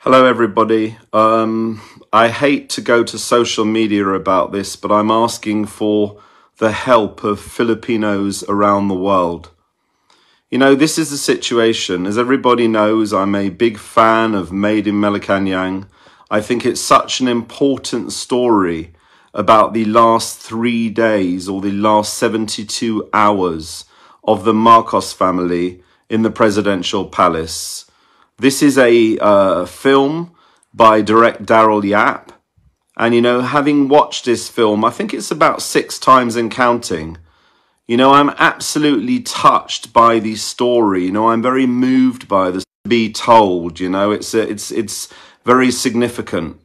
Hello, everybody. I hate to go to social media about this, but I'm asking for the help of Filipinos around the world. You know, this is the situation. As everybody knows, I'm a big fan of Maid in Malacañang. I think it's such an important story about the last 3 days or the last 72 hours of the Marcos family in the presidential palace. This is a film by director Daryl Yap. And, you know, having watched this film, I think it's about 6 times and counting. You know, I'm absolutely touched by the story. You know, I'm very moved by this to be told. You know, it's very significant.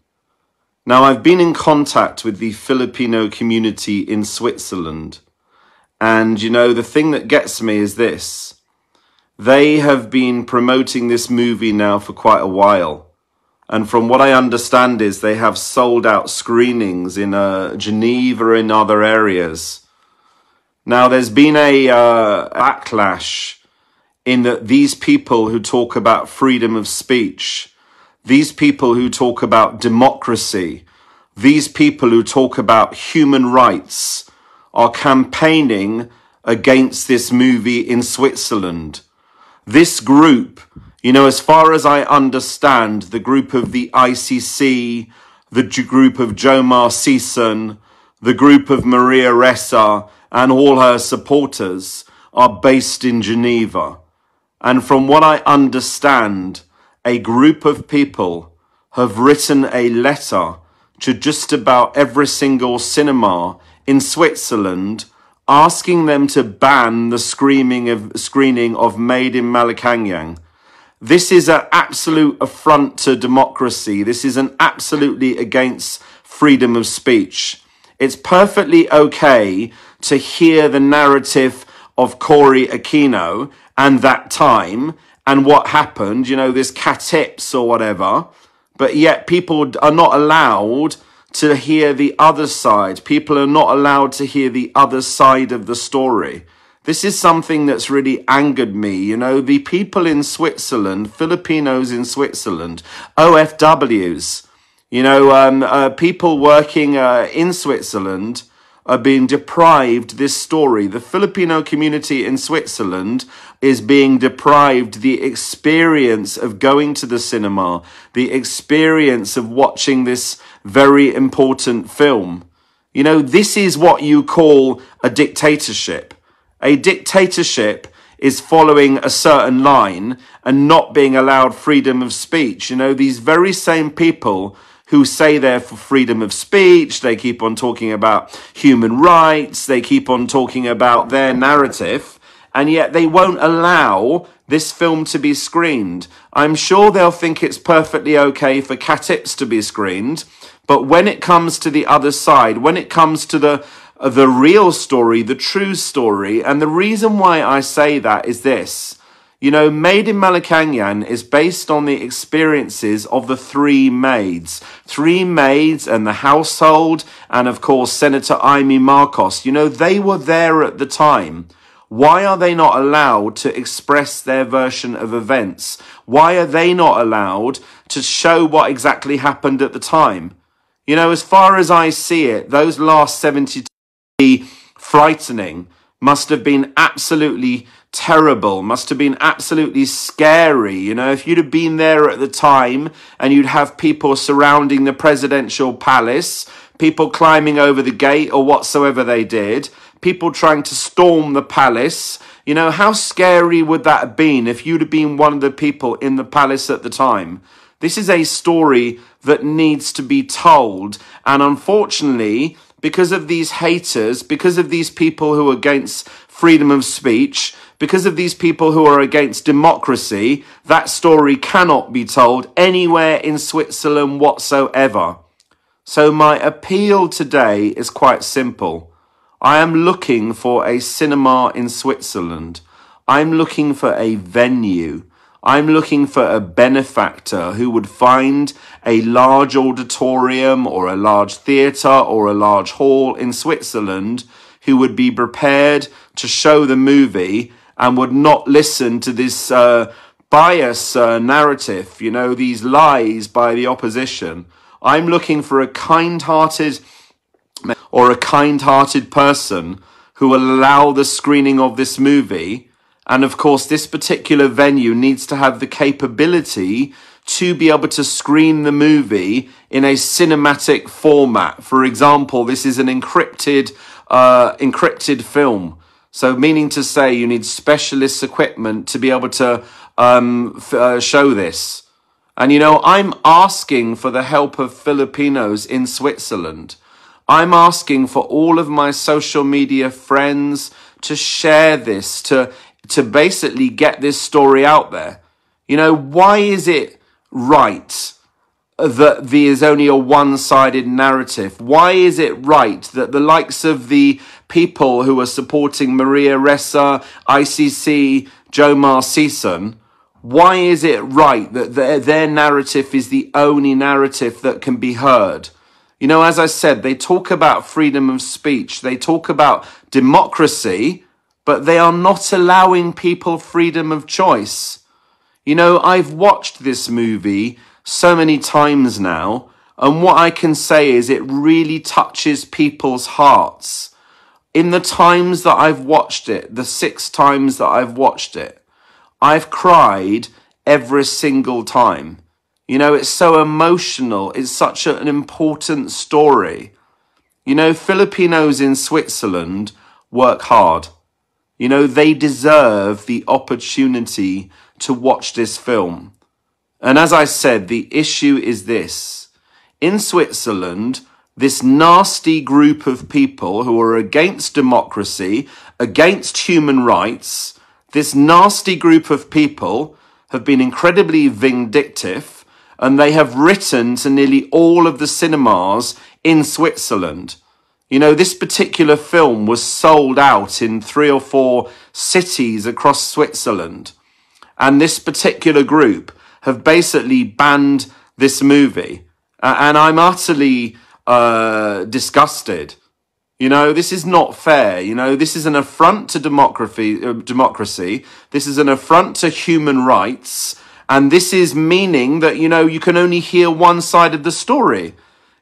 Now, I've been in contact with the Filipino community in Switzerland. And, you know, the thing that gets me is this. They have been promoting this movie now for quite a while. And from what I understand is they have sold out screenings in Geneva and other areas. Now, there's been a backlash in that these people who talk about freedom of speech, these people who talk about democracy, these people who talk about human rights are campaigning against this movie in Switzerland. This group, you know, as far as I understand, the group of the ICC, the group of Jomar Season, the group of Maria Ressa and all her supporters are based in Geneva. And from what I understand, a group of people have written a letter to just about every single cinema in Switzerland asking them to ban the screening of Maid in Malacañang. This is an absolute affront to democracy. This is an absolutely against freedom of speech. It's perfectly okay to hear the narrative of Cory Aquino and that time and what happened, you know, this cat-tips or whatever, but yet people are not allowed to hear the other side. People are not allowed to hear the other side of the story. This is something that's really angered me. You know, the people in Switzerland, Filipinos in Switzerland, OFWs, you know, people working in Switzerland are being deprived this story. The Filipino community in Switzerland is being deprived the experience of going to the cinema, the experience of watching this very important film. You know, this is what you call a dictatorship. A dictatorship is following a certain line and not being allowed freedom of speech. You know, these very same people who say they're for freedom of speech, they keep on talking about human rights, they keep on talking about their narrative, and yet they won't allow this film to be screened. I'm sure they'll think it's perfectly okay for cat-tips to be screened, but when it comes to the other side, when it comes to the real story, the true story, and the reason why I say that is this. You know, Maid in Malacañang is based on the experiences of the 3 maids. 3 maids and the household and, of course, Senator Amy Marcos. You know, they were there at the time. Why are they not allowed to express their version of events? Why are they not allowed to show what exactly happened at the time? You know, as far as I see it, those last 72 frightening, must have been absolutely terrible, must have been absolutely scary. You know, if you'd have been there at the time and you'd have people surrounding the presidential palace, people climbing over the gate or whatsoever they did, people trying to storm the palace, you know, how scary would that have been if you'd have been one of the people in the palace at the time? This is a story that needs to be told. And unfortunately, because of these haters, because of these people who are against freedom of speech, because of these people who are against democracy, that story cannot be told anywhere in Switzerland whatsoever. So my appeal today is quite simple. I am looking for a cinema in Switzerland. I'm looking for a venue. I'm looking for a benefactor who would find a large auditorium or a large theatre or a large hall in Switzerland who would be prepared to show the movie and would not listen to this bias narrative, you know, these lies by the opposition. I'm looking for a kind-hearted person who will allow the screening of this movie. And of course, this particular venue needs to have the capability to be able to screen the movie in a cinematic format. For example, this is an encrypted film. So meaning to say you need specialist equipment to be able to show this. And, you know, I'm asking for the help of Filipinos in Switzerland. I'm asking for all of my social media friends to share this, to basically get this story out there. You know, why is it right that there is only a one-sided narrative? Why is it right that the likes of the people who are supporting Maria Ressa, ICC, Jomar Season, why is it right that their narrative is the only narrative that can be heard? You know, as I said, they talk about freedom of speech, they talk about democracy, but they are not allowing people freedom of choice. You know, I've watched this movie so many times now, and what I can say is it really touches people's hearts. In the times that I've watched it, the 6 times that I've watched it, I've cried every single time. You know, it's so emotional. It's such an important story. You know, Filipinos in Switzerland work hard. You know, they deserve the opportunity to watch this film. And as I said, the issue is this. In Switzerland, this nasty group of people who are against democracy, against human rights, this nasty group of people have been incredibly vindictive, and they have written to nearly all of the cinemas in Switzerland. You know, this particular film was sold out in 3 or 4 cities across Switzerland. And this particular group have basically banned this movie. And I'm utterly disgusted. You know, this is not fair. You know, this is an affront to democracy. This is an affront to human rights. And this is meaning that, you know, you can only hear one side of the story.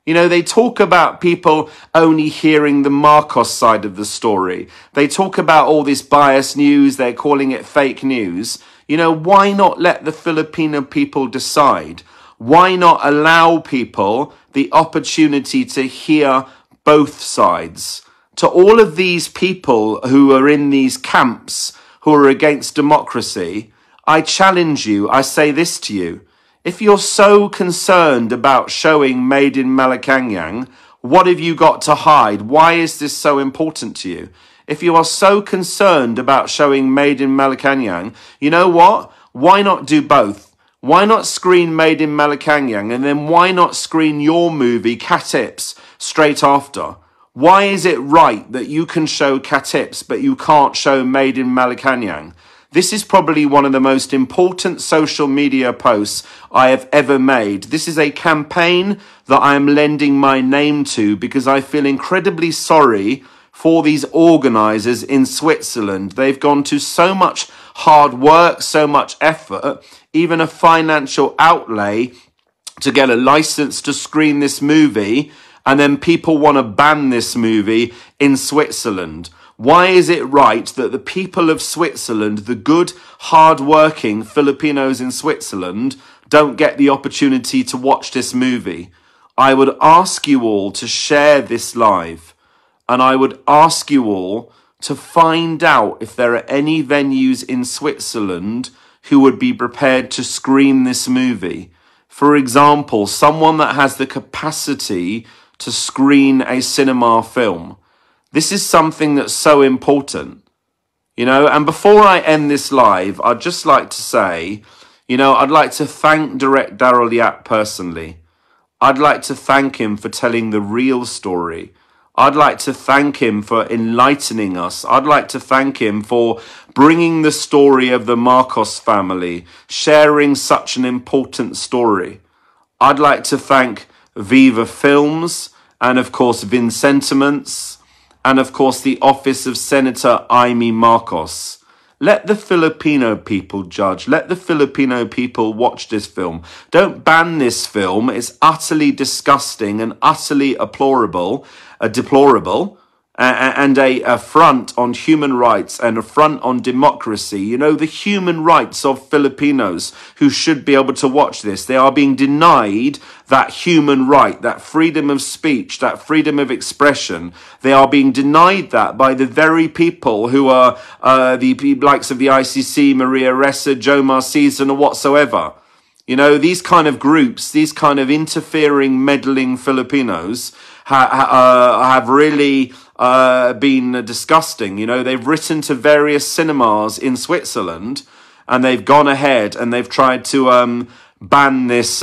You know, they talk about people only hearing the Marcos side of the story. They talk about all this biased news. They're calling it fake news. You know, why not let the Filipino people decide? Why not allow people the opportunity to hear both sides? To all of these people who are in these camps who are against democracy, I challenge you, I say this to you. If you're so concerned about showing Maid in Malacañang, what have you got to hide? Why is this so important to you? If you are so concerned about showing Maid in Malacañang, you know what? Why not do both? Why not screen Maid in Malacañang, and then why not screen your movie, Katips, straight after? Why is it right that you can show Katips, but you can't show Maid in Malacañang? This is probably one of the most important social media posts I have ever made. This is a campaign that I am lending my name to because I feel incredibly sorry for these organisers in Switzerland. They've gone to so much hard work, so much effort, even a financial outlay to get a license to screen this movie, and then people want to ban this movie in Switzerland. Why is it right that the people of Switzerland, the good, hard-working Filipinos in Switzerland, don't get the opportunity to watch this movie? I would ask you all to share this live, and I would ask you all to find out if there are any venues in Switzerland who would be prepared to screen this movie. For example, someone that has the capacity to screen a cinema film. This is something that's so important, you know. And before I end this live, I'd just like to say, you know, I'd like to thank Direct Daryl Yap personally. I'd like to thank him for telling the real story. I'd like to thank him for enlightening us. I'd like to thank him for bringing the story of the Marcos family, sharing such an important story. I'd like to thank Viva Films and, of course, Vincentiments, and of course the office of Senator Amy Marcos. Let the Filipino people judge. Let the Filipino people watch this film. Don't ban this film. It's utterly disgusting and utterly deplorable, and a affront on human rights and affront on democracy. You know, the human rights of Filipinos who should be able to watch this. They are being denied that human right, that freedom of speech, that freedom of expression. They are being denied that by the very people who are the likes of the ICC, Maria Ressa, Joe Marcizan, or whatsoever. You know, these kind of groups, these kind of interfering, meddling Filipinos have really been disgusting. You know, they've written to various cinemas in Switzerland, and they've gone ahead and they've tried to ban this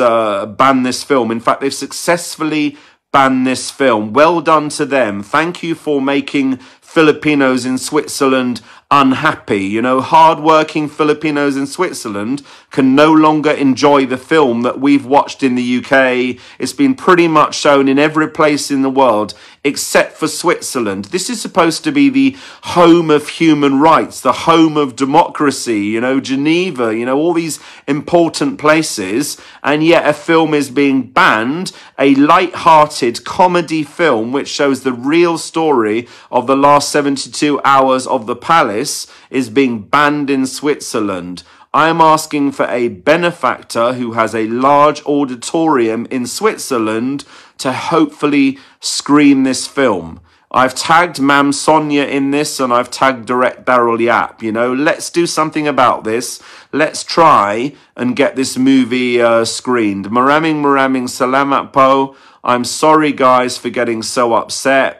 film. In fact, they've successfully banned this film. Well done to them. Thank you for making Filipinos in Switzerland unhappy. You know, hard-working Filipinos in Switzerland can no longer enjoy the film that we've watched in the UK. It's been pretty much shown in every place in the world except for Switzerland. This is supposed to be the home of human rights, the home of democracy, you know, Geneva, you know, all these important places, and yet a film is being banned, a light-hearted comedy film which shows the real story of the last 72 hours of the palace is being banned in Switzerland. I am asking for a benefactor who has a large auditorium in Switzerland to hopefully screen this film. I've tagged Mam Sonia in this, and I've tagged Direct Daryl Yap. You know, let's do something about this. Let's try and get this movie screened. Maraming salamat po. I'm sorry, guys, for getting so upset.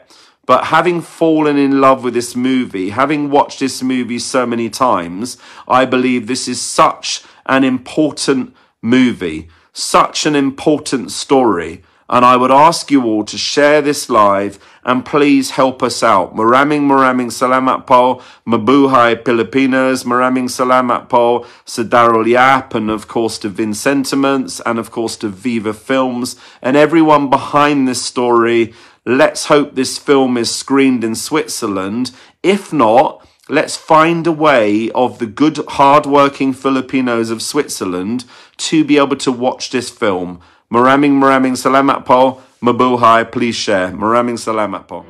But having fallen in love with this movie, having watched this movie so many times, I believe this is such an important movie, such an important story. And I would ask you all to share this live and please help us out. Maraming salamat po, mabuhay Pilipinas, maraming salamat po sa Daryl Yap, and of course to Vincentiments, and of course to Viva Films, and everyone behind this story. Let's hope this film is screened in Switzerland. If not, let's find a way of the good, hard-working Filipinos of Switzerland to be able to watch this film. Maraming salamat po, mabuhay, please share. Maraming salamat po.